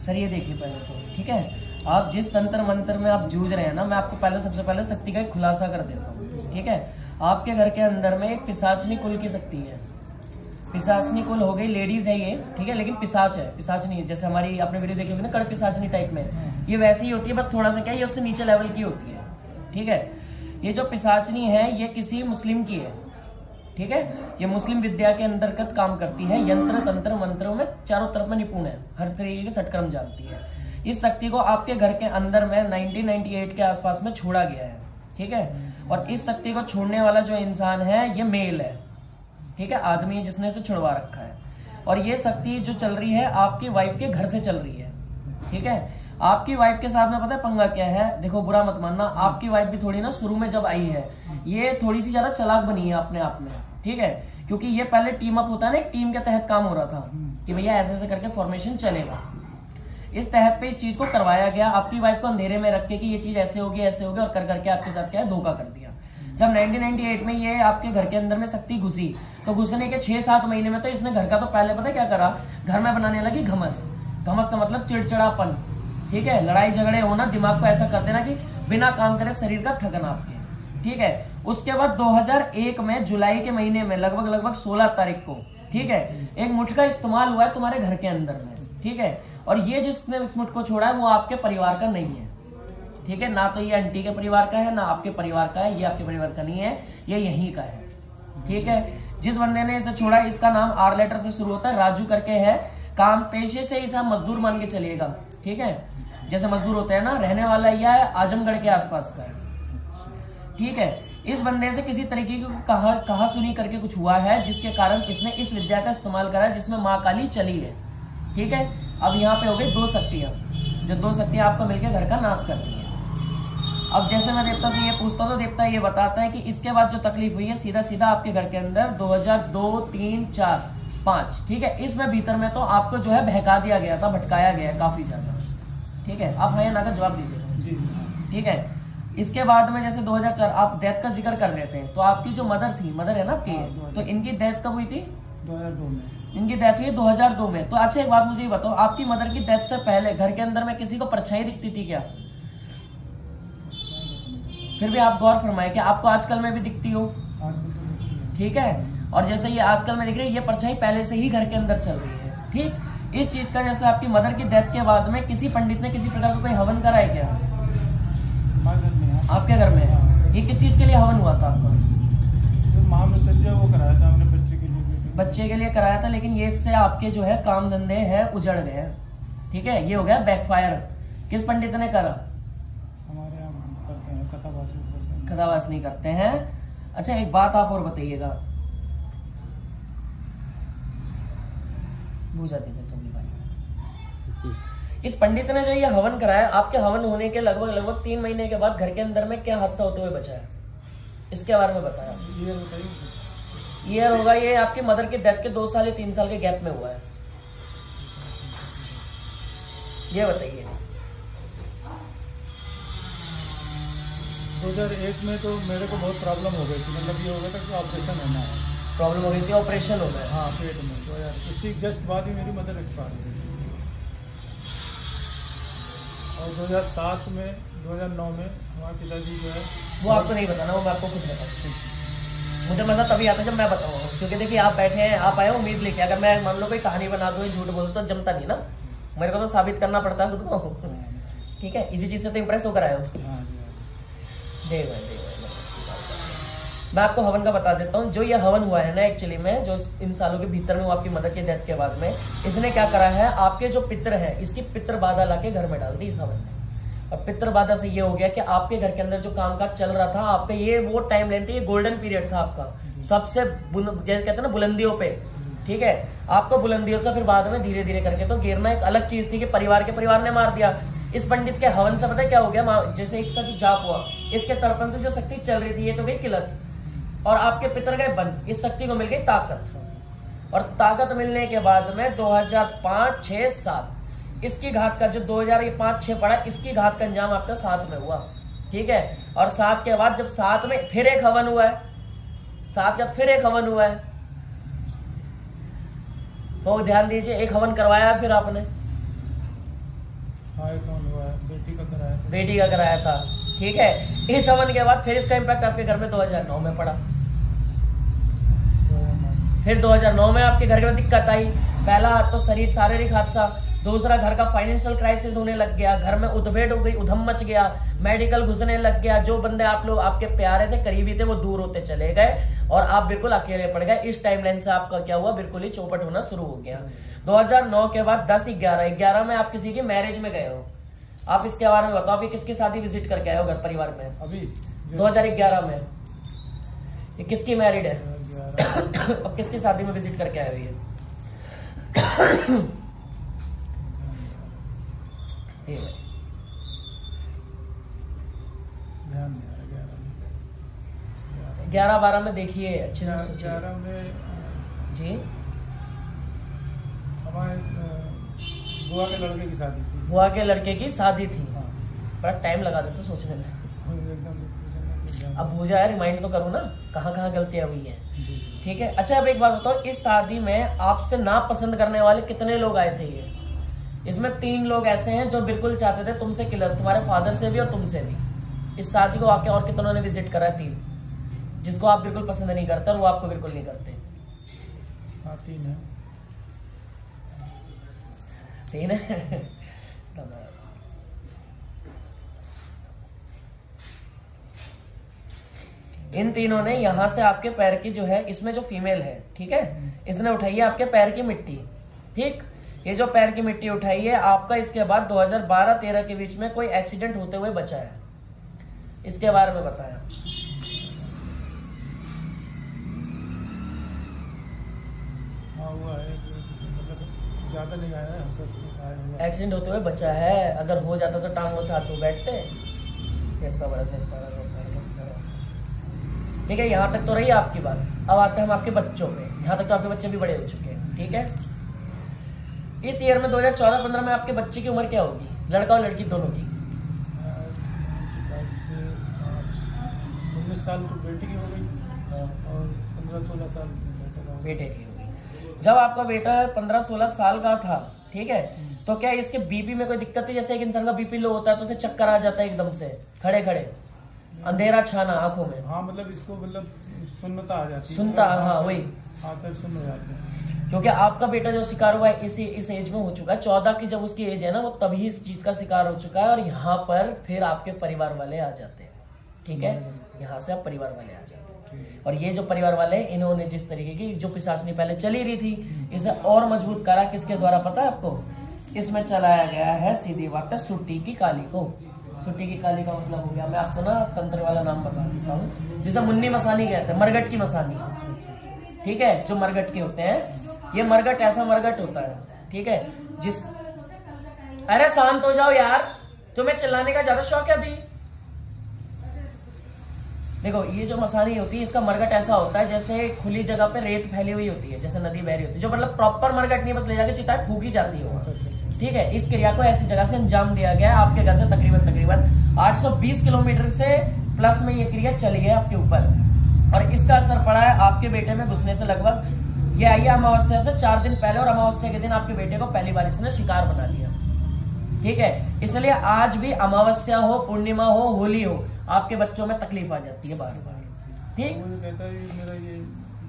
Sir ये देखिए पहले तो, ठीक है, आप जिस तंत्र मंत्र में आप जूझ रहे हैं ना, मैं आपको पहले सबसे पहले शक्ति का एक खुलासा कर देता हूँ, ठीक है। आपके घर के अंदर में एक पिशाचनी कुल की शक्ति है। पिशाचनी कुल हो गई, लेडीज है ये, ठीक है, लेकिन पिशाच है, पिशाच नहीं है। जैसे हमारी आपने वीडियो देखी होगी ना कड़ पिशाचनी टाइप में, ये वैसे ही होती है, बस थोड़ा सा क्या है, ये उससे नीचे लेवल की होती है, ठीक है। ये जो पिशाचनी है ये किसी मुस्लिम की है, ठीक है। ये मुस्लिम विद्या के अंतर्गत काम करती है, यंत्र तंत्र मंत्रों में चारों तरफ में निपुण है, हर तरीके के सटकर्म जानती है। इस शक्ति को आपके घर के अंदर में 1998 के आसपास में छोड़ा गया है, ठीक है। और इस शक्ति को छोड़ने वाला जो इंसान है ये मेल है, ठीक है, आदमी है जिसने इसे छुड़वा रखा है। और ये शक्ति जो चल रही है आपकी वाइफ के घर से चल रही है, ठीक है। आपकी वाइफ के साथ में पता है पंगा क्या है, देखो बुरा मत मानना, आपकी वाइफ भी थोड़ी ना शुरू में जब आई है ये थोड़ी सी ज्यादा चालाक बनी है अपने आप में, ठीक है। क्योंकि ये पहले टीम अप होता है ना, एक टीम के तहत काम हो रहा था कि भैया ऐसे ऐसे करके फॉर्मेशन चलेगा, इस तहत पे इस चीज को करवाया गया। आपकी वाइफ को अंधेरे में रख के कि ये चीज ऐसे होगी ऐसे होगी, और कर करके आपके साथ क्या है धोखा कर दिया। जब 1998 में ये आपके घर के अंदर में शक्ति घुसी, तो घुसने के 6-7 महीने में तो इसने घर का तो पहले पता क्या करा, घर में बनाने लगी घमस। घमस का मतलब चिड़चिड़ापन, ठीक है, लड़ाई झगड़े होना, दिमाग को ऐसा कर देना कि बिना काम करे शरीर का थकन आपके, ठीक है। उसके बाद 2001 में जुलाई के महीने में लगभग 16 तारीख को, ठीक है, एक मुठ का इस्तेमाल हुआ है तुम्हारे घर के अंदर में, ठीक है। और ये जिसने इस मुठ को छोड़ा है वो आपके परिवार का नहीं है, ठीक है, ना तो ये आंटी के परिवार का है ना आपके परिवार का है, ये आपके परिवार का नहीं है, ये यहीं का है, ठीक है। जिस बंदे ने इसे छोड़ा इसका नाम आर लेटर से शुरू होता है, राजू करके है। काम पेशे से इसे मजदूर मान के चलिएगा, ठीक है, जैसे मजदूर होते हैं ना। रहने वाला यह आजमगढ़ के आसपास का है, ठीक है। इस बंदे से किसी तरीके की कहा सुनी करके कुछ हुआ है, जिसके कारण इसने इस विद्या का इस्तेमाल करा है जिसमें माँ काली चली है, ठीक है। अब यहाँ पे हो गई 2 शक्तियां, जो 2 शक्तियां आपको मिलकर घर का नाश कर रही है। अब जैसे मैं देवता से ये पूछता हूँ तो देवता ये बताता है कि इसके बाद जो तकलीफ हुई है सीधा सीधा आपके घर के अंदर 2002, 3, 4, 5, ठीक है, इसमें भीतर में तो आपको जो है बहका दिया गया था, भटकाया गया है काफी ज्यादा, ठीक है। आप हाँ या ना का जवाब दीजिए, ठीक है। इसके बाद में जैसे 2004 आप डेथ का जिक्र कर रहे थे, तो आपकी जो मदर थी, मदर है ना आपकी, तो इनकी डेथ कब हुई थी? 2002 में। इनकी डेथ हुई 2002 में। तो अच्छा एक बात मुझे ये बताओ, आपकी मदर की डेथ से पहले घर के अंदर में किसी को परछाई दिखती थी क्या? फिर भी आप गौर फरमाए कि आपको आजकल में भी दिखती हो, ठीक है। और जैसे ये आजकल में दिख रही है, ये परछाई पहले से ही घर के अंदर चल रही है, ठीक। इस चीज का जैसे आपकी मदर की डेथ के बाद में किसी पंडित ने किसी प्रकार का कोई हवन करा है क्या आपके घर में? ये किस चीज के लिए हवन हुआ था आपका? वो कराया था हमने बच्चे के लिए कराया था, लेकिन ये इससे आपके जो है काम धंधे हैं उजड़ गए, ठीक है, ये हो गया बैकफायर। किस पंडित ने करा? हमारे यहाँ करते हैं, कथावास नहीं करते हैं। अच्छा एक बात आप और बताइएगा, बुझा दीजिए तुम भाई। इस पंडित ने जो ये हवन कराया, आपके हवन होने के लगभग 3 महीने के बाद घर के अंदर में क्या हादसा होते हुए बचा है, इसके बारे में बताया। ईयर होगा, ये आपकी मदर की डेथ के 2 साल या 3 साल के गैप में हुआ है, ये बताइए। 2001 में तो मेरे को बहुत प्रॉब्लम हो गई थी, मतलब ये हो गया था कि ऑपरेशन होना है। प्रॉब्लम हो गई थी, ऑपरेशन हो गया? हाँ पेट में। तो यार उसी जस्ट बाद ही मेरी मदर एक्सपायर हो गई। और 2007 में 2009 में हमारे पिताजी जो है, वो आपको नहीं बताना, वो मैं आपको खुद बताऊँ। मुझे मजा तभी आता है जब मैं बताऊँगा, क्योंकि देखिए आप बैठे हैं, आप आए उम्मीद लेके, अगर मैं मान लो कोई कहानी बना दूँ झूठ बोल तो जमता नहीं ना, मेरे को तो साबित करना पड़ता है खुद को, ठीक है। इसी चीज से तो इम्प्रेस होकर आए हो। मैं आपको हवन का बता देता हूँ। जो ये हवन हुआ है ना एक्चुअली में, जो इन सालों के भीतर में वो आपकी मदर की डेथ के बाद में इसने क्या करा है, आपके जो पितर है इसकी पितर बाधा लाके घर में डाल दी इस हवन ने। और पितर बाधा से ये हो गया कि आपके घर के अंदर जो कामकाज चल रहा था, आपके ये वो टाइम लेते, ये गोल्डन पीरियड था आपका, सबसे जैसे कहते हैं ना बुलंदियों पे, ठीक है। आपको बुलंदियों से फिर बाद में धीरे धीरे करके तो गिरना एक अलग चीज थी कि परिवार ने मार दिया। इस पंडित के हवन से पता है क्या हो गया, जैसे इसका जो जाप हुआ, इसके तर्पण से जो शक्ति चल रही थी ये तो गई किलस, और आपके पितर गए बंद, इस शक्ति को मिल गई ताकत। और ताकत मिलने के बाद में 2005, 6, 7 इसकी घात का जो 2005-6 पड़ा, इसकी घात का अंजाम आपका 7 में हुआ, ठीक है। और 7 के बाद जब 7 में फिर एक हवन हुआ है, 7 का फिर एक हवन हुआ है, तो ध्यान दीजिए, एक हवन करवाया फिर आपने, हाँ एक हवन हुआ है, बेटी का कराया था। बेटी का कराया था, ठीक है। इस हवन के बाद फिर इसका इम्पैक्ट आपके घर में 2009 में पड़ा। फिर 2009 में आपके घर में दिक्कत आई। पहला तो शारीरिक हादसा, दूसरा घर का फाइनेंशियल क्राइसिस होने लग गया, घर में उधेड़ हो गई, उधम मच गया, मेडिकल घुसने लग गया, जो बंदे आप लोग आपके प्यारे थे, करीबी थे, वो दूर होते चले गए और आप बिल्कुल अकेले पड़ गए। इस टाइमलाइन से आपका क्या हुआ, बिल्कुल ही चौपट होना शुरू हो गया। 2009 के बाद 10-11 में आप किसी की मैरिज में गए हो। आप इसके बारे में बताओ, अभी किसकी शादी विजिट करके आए हो घर परिवार में? अभी 2011 में ये किसकी मैरिड है? अब किसकी शादी में विजिट करके आए हो ये? ध्यान 11-12 में देखिए अच्छे से सोचिए। 11 में जी हमारे बुआ के लड़के की शादी थी। बुआ के लड़के की शादी थी। हाँ। बड़ा टाइम लगा देते सोचने में। एकदम से पूछना अब भूजा है, रिमाइंड तो करो ना कहाँ गलतियां हुई हैं। जी। ठीक है, अच्छा अब एक बात बताओ, इस शादी में आपसे ना पसंद करने वाले कितने लोग आए थे? ये इसमें 3 लोग ऐसे हैं जो बिल्कुल चाहते थे तुमसे किलस, तुम्हारे फादर से भी और तुमसे भी। इस शादी को आके और कितनों ने विजिट करा है? 3, जिसको आप बिल्कुल पसंद नहीं करते और वो आपको बिल्कुल नहीं करते। हाँ 3 है। 3 है। इन तीनों ने यहाँ से आपके पैर की जो है, इसमें जो फीमेल है, ठीक है, इसने उठाई है आपके पैर की मिट्टी। ठीक, ये जो पैर की मिट्टी उठाई है आपका, इसके बाद 2012-13 के बीच में कोई एक्सीडेंट होते हुए बचा है, इसके बारे में बताया। हाँ हुआ है, मतलब ज्यादा नहीं आया है, एक्सीडेंट होते हुए बचा है। अगर हो जाता तो टांगों से हाथों बैठते। ठीक है, यहाँ तक तो रही आपकी बात। अब आते हैं हम आपके बच्चों पे। यहाँ तक तो आपके बच्चे भी बड़े हो चुके हैं, ठीक है। इस ईयर में 2014-15 में आपके बच्चे की उम्र क्या होगी, लड़का और लड़की दोनों की? 19 साल तो बेटी की हो गई और 15-16 साल बेटे की हो गई। जब आपका बेटा 15-16 साल का था, ठीक है, तो क्या इसके बीपी में कोई दिक्कत है? जैसे एक इंसान का बीपी लो होता है तो उसे चक्कर आ जाता है एकदम से, खड़े खड़े, अंधेरा छाना आंखों में। हाँ मतलब इसको मतलब सुन्नता आ जाती है। सुनता, हाँ वही, हाँ फिर सुन हो जाते हैं। क्योंकि आपका बेटा जो शिकार हुआ है इस एज में हो चुका है। 14 की जब उसकी एज है ना, वो तभी इस चीज का शिकार हो चुका है। और यहाँ पर फिर आपके परिवार वाले आ जाते हैं, ठीक है, यहाँ से आप परिवार वाले आ जाते हैं। और ये जो परिवार वाले हैं, इन्होंने जिस तरीके की जो पिशाचनी पहले चली रही थी, इसे और मजबूत करा किसके द्वारा पता है आपको? इसमें चलाया गया है, सीधी बात है, सुट्टी की काली को। सुट्टी की काली का मतलब हो गया, मैं आपको ना तंत्र वाला नाम बता देता हूँ, जिसे मुन्नी मसानी कहते हैं, मरगट की मसानी, ठीक है, जो मरगट के होते हैं। ये मरगट ऐसा मरगट होता है, ठीक है, जिस, अरे शांत हो जाओ यार, तुम्हें चिल्लाने का ज्यादा शौक है अभी। देखो ये जो मसानी होती है, इसका मरगट ऐसा होता है जैसे खुली जगह पे रेत फैली हुई होती है, जैसे नदी बह रही होती है, जो मतलब प्रॉपर मरगट नहीं, बस ले जाके चिता फूकी जाती है, ठीक है। इस क्रिया को ऐसी जगह से अंजाम दिया गया है, आपके घर से तकरीबन 820 किलोमीटर से प्लस में ये क्रिया चली है आपके ऊपर, और इसका असर पड़ा है आपके बेटे में घुसने से लगभग, ये आई है अमावस्या से 4 दिन पहले, और अमावस्या के दिन आपके बेटे को पहली बार इसने शिकार बना लिया, ठीक है। इसलिए आज भी अमावस्या हो, पूर्णिमा हो, होली हो, आपके बच्चों में तकलीफ आ जाती है बार बार, ठीक, कहता है मेरा ये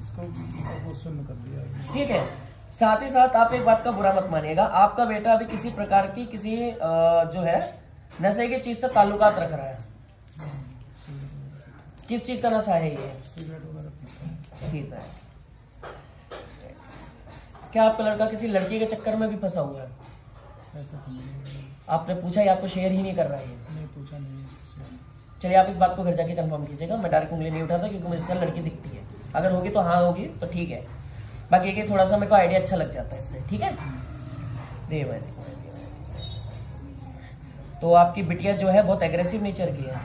इसको सुन्न कर दिया, ठीक है। साथ ही साथ आप एक बात का बुरा मत मानिएगा, आपका बेटा अभी किसी प्रकार की किसी जो है नशे की चीज से ताल्लुकात रख रहा है। किस चीज का नशा है ये? ठीक है। क्या आपका लड़का किसी लड़की के चक्कर में भी फंसा हुआ है? ऐसा तो नहीं, आपने पूछा या आपको शेयर ही नहीं कर रहा है? नहीं पूछा नहीं। चलिए आप इस बात को घर जाके कंफर्म कीजिएगा, मैं डायरेक्ट उंगली नहीं उठाता क्योंकि मुझे इससे लड़की दिखती है, अगर होगी तो हाँ होगी तो ठीक है, बाकी ये थोड़ा सा मेरे को आइडिया अच्छा लग जाता है इससे, ठीक है। दे भाई, तो आपकी बिटिया जो है बहुत एग्रेसिव नेचर की है,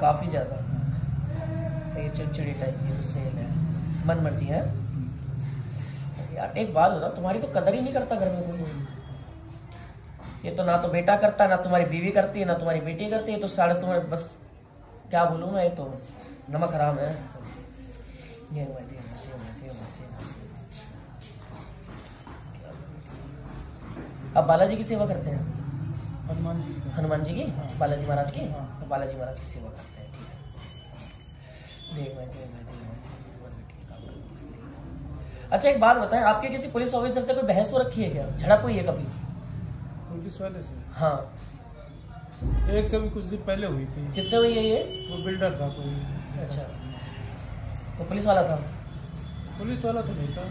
काफी ज्यादा, ये चिड़चिड़ी टाइप की उससे है, मन मर्जी है यार। एक बात बताओ, तुम्हारी तो कदर ही नहीं करता घर में कोई, ये तो ना तो बेटा करता है, ना तुम्हारी बीवी करती है, ना तुम्हारी बेटी करती है, तो साढ़े तुम्हारे बस क्या बोलूँ मैं, ये तो नमक हराम है। आप बालाजी की सेवा करते हैं? हनुमान जी की। हनुमान जी की? हाँ। बालाजी महाराज की? हाँ। तो बालाजी महाराज की सेवा करते हैं, ठीक है। अच्छा एक बात बताएं, आपके किसी पुलिस ऑफिसर से कोई बहस हो रखी है क्या, झड़प हुई है कभी? पुलिस वाले से? हाँ। एक से भी कुछ दिन पहले हुई थी। किससे हुई है ये? वो बिल्डर था कोई। अच्छा, तो पुलिस वाला था? पुलिस वाला तो नहीं था।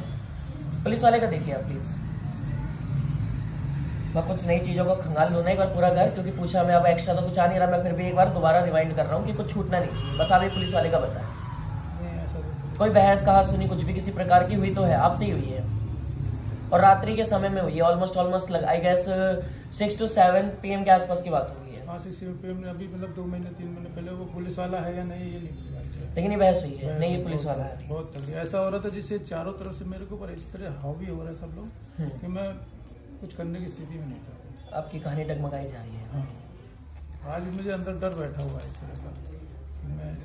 पुलिस वाले का देखिए आप प्लीज। मैं कुछ नई चीज़ों को खंगाल लूँ ना एक बार पूरा घर, क्योंकि पूछा मैं, अब एक्स्ट्रा तो कुछ आ नहीं रहा, मैं फिर भी एक बार दोबारा रिमाइंड कर रहा हूँ कि कुछ छूटना नहीं चाहिए। बस आप ये पुलिस वाले का बताएं। नहीं ऐसा तो कोई बहस कहा सुनी कुछ भी किसी प्रकार की हुई तो है? आपसे ही हुई है और रात्रि के समय में हुई है, almost I guess 6 to 7 PM के आसपास की बात हुई है। हाँ 6 PM ने अभी मतलब 2 महीने 3 महीने पहले। वो पुलिस वाला है या नहीं ये नहीं पता। लेकिन ये बहस हुई है? नहीं, ये पुलिस वाला है। बहुत तगड़ी ऐसा हो रहा था जिससे चारों तरफ से मेरे को ऊपर इस तरह हावी हो रहा है सब लोग कि मैं कुछ करने की स्थिति में नहीं था। आपकी कहानी डगमगाई जा रही है। हाँ। आज मुझे अंदर डर बैठा हुआ है इस तरह का। मैं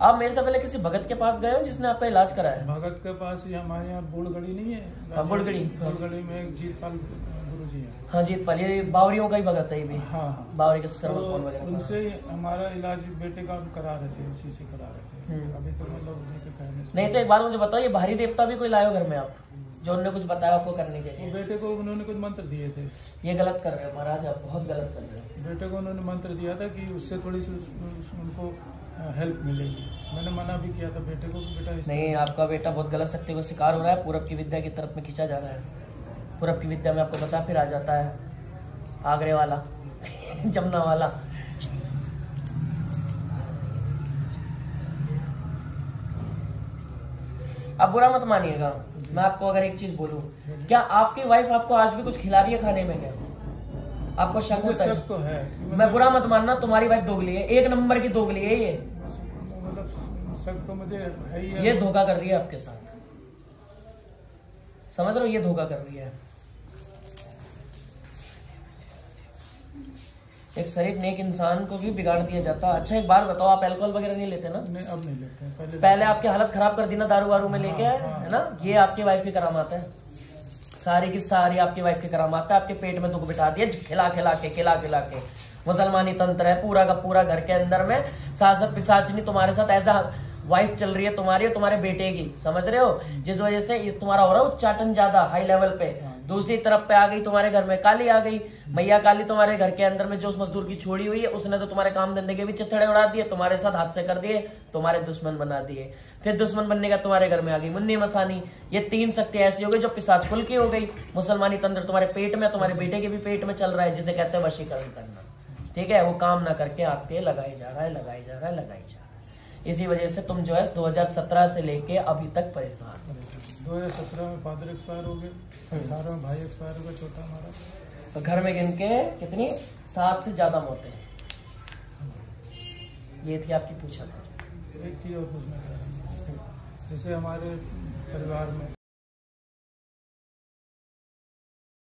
आप मेरे से पहले किसी भगत के पास गए हो जिसने आपका इलाज कराया? भगत के पास ही हमारे यहाँ बोड़गढ़ी नहीं है? बोड़गढ़ी। बोड़गढ़ी में एक जीतपाल गुरु जी है। हाँ जीतपाल, ये बावरियों का ही भगत है ये भी। हाँ हाँ। बावरी के तो सर्वोत्तम वगैरह का। उनसे हमारा इलाज बेटे का करा रहे थे, उसी से करा रहे थे। अभी तो मतलब उन्हीं के कहने से। नहीं तो एक बात मुझे बताओ, ये भारी देवता भी कोई लाए हो घर में आप, जो उन्होंने कुछ बताया आपको करने के वो लिए? बेटे को उन्होंने कुछ मंत्र दिए थे। ये गलत कर रहे हो महाराज, आप बहुत गलत कर रहे हो। बेटे को उन्होंने मंत्र दिया था कि उससे थोड़ी सी उनको हेल्प मिलेगी। मैंने मना भी किया था बेटे को कि बेटा नहीं, आपका बेटा बहुत गलत शक्ति का शिकार हो रहा है, पूरब की विद्या की तरफ में खींचा जा रहा है। पूरब की विद्या में आपको पता फिर आ जाता है आगरे वाला जमुना वाला। अब बुरा मत मानिएगा, मैं आपको अगर एक चीज बोलूं, क्या आपकी वाइफ आपको आज भी कुछ खिला रही है खाने में? क्या आपको शक होता है? तो है। मैं बुरा मत मानना, तुम्हारी वाइफ दोगली है, एक नंबर की दोगली है ये। मतलब शक तो मुझे है ही है। ये धोखा कर रही है आपके साथ, समझ रहे हो? ये धोखा कर रही है। एक शरीफ नेक इंसान को भी बिगाड़ दिया जाता है। अच्छा एक बात बताओ, आप अल्कोहल वगैरह नहीं लेते ना? नहीं अब नहीं लेते हैं। पहले आपकी हालत खराब कर दी ना दारू वारू में लेके, है ना? ये आपकी वाइफ की करामात है, सारी की सारी आपकी वाइफ की करामात है। आपके पेट में दुख बिठा दिया खिला खिला के। मुसलमानी तंत्र है पूरा का पूरा घर के अंदर में। शासक पिशाचनी तुम्हारे साथ ऐसा वाइफ चल रही है तुम्हारी और तुम्हारे बेटे की, समझ रहे हो? जिस वजह से तुम्हारा हो रहा है उच्चाटन ज्यादा हाई लेवल पे। दूसरी तरफ पे आ गई तुम्हारे घर में काली आ गई, मैया काली तुम्हारे घर के अंदर में जो उस मजदूर की छोड़ी हुई है उसने तो तुम्हारे काम धंधे के भी चिथड़े उड़ा दिए, तुम्हारे साथ हादसे कर दिए, तुम्हारे दुश्मन बना दिए। फिर दुश्मन बनने का तुम्हारे घर में आ गई मुन्नी मसानी। ये 3 शक्ति ऐसी हो गई जो पिशाच कुल की हो गई। मुसलमानी तंत्र तुम्हारे पेट में, तुम्हारे बेटे के भी पेट में चल रहा है, जिसे कहते हैं वशीकरण करना। ठीक है, वो काम ना करके आपके लगाई जा रहा है। इसी वजह से तुम जो है 2017 से लेके अभी तक परेशान। 2017 में फादर एक्सपायर हो गए, 18 में भाई एक्सपायर हो गया छोटा हमारा। तो घर में गिन के कितनी 7 से ज्यादा मौतें। ये थी आपकी पूछा था। एक चीज और पूछना चाह रहा हूँ, जैसे हमारे परिवार में